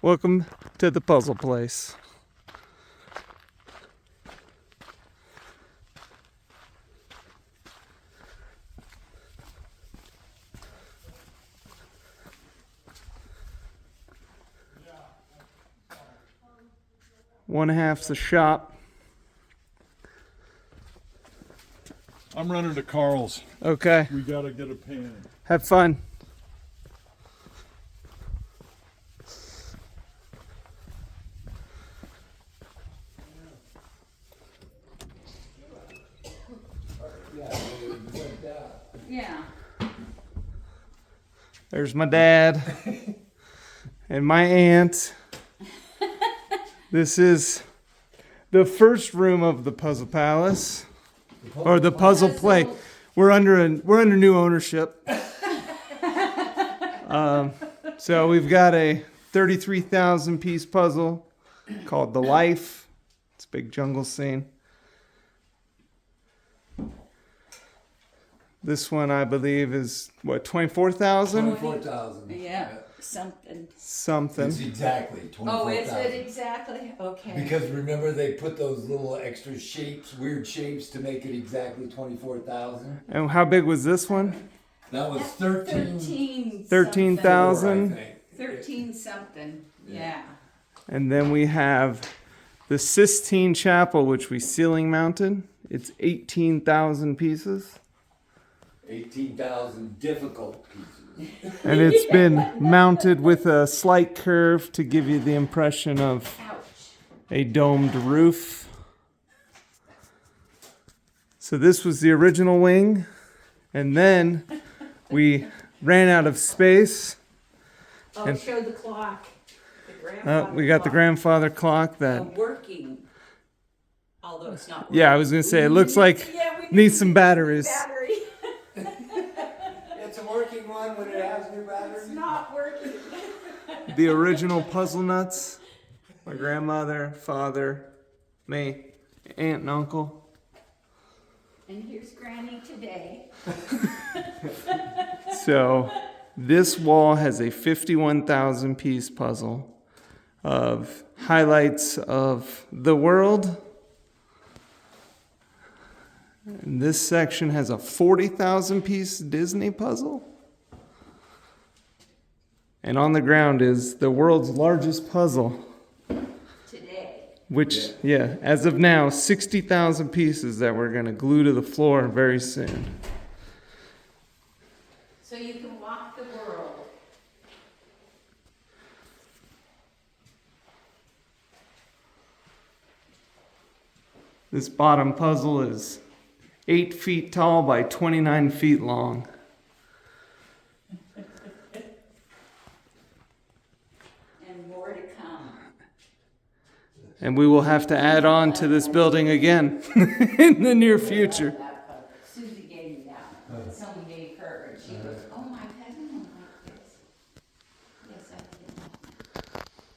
Welcome to the puzzle place. One half's the shop. I'm running to Carl's. Okay. We gotta get a pan. Have fun. Yeah. There's my dad and my aunt. This is the first room of the Puzzle Palace, or the Puzzle Play. We're under new ownership. So we've got a 33,000 piece puzzle called The Life. It's a big jungle scene. This one, I believe, is what, 24,000? 24,000. Yeah. Something. Something. It's exactly 24,000. Oh, is it exactly? Okay. Because remember they put those little extra shapes, weird shapes, to make it exactly 24,000? And how big was this one? That was 13. 13,000. 13 something. Yeah. And then we have the Sistine Chapel, which we ceiling mounted. It's 18,000 pieces. 18,000 difficult pieces. And it's been mounted with a slight curve to give you the impression of Ouch. a domed roof. So this was the original wing. And then we ran out of space. Oh, And- show the clock. The grandfather We got the clock. grandfather clock that, Working. Although it's not working. yeah, I was going to say, it looks like Yeah, we needs some batteries. battery. It's a working one when it has new batteries. It's not working. The original puzzle nuts. My grandmother, father, me, aunt and uncle. And here's Granny today. So this wall has a 51,000 piece puzzle of highlights of the world. And this section has a 40,000 piece Disney puzzle. And on the ground is the world's largest puzzle, Today. which, yeah, as of now, 60,000 pieces that we're going to glue to the floor very soon. So you can walk the world. This bottom puzzle is 8 feet tall by 29 feet long. And more to come. And we will have to add on to this building again in the near future.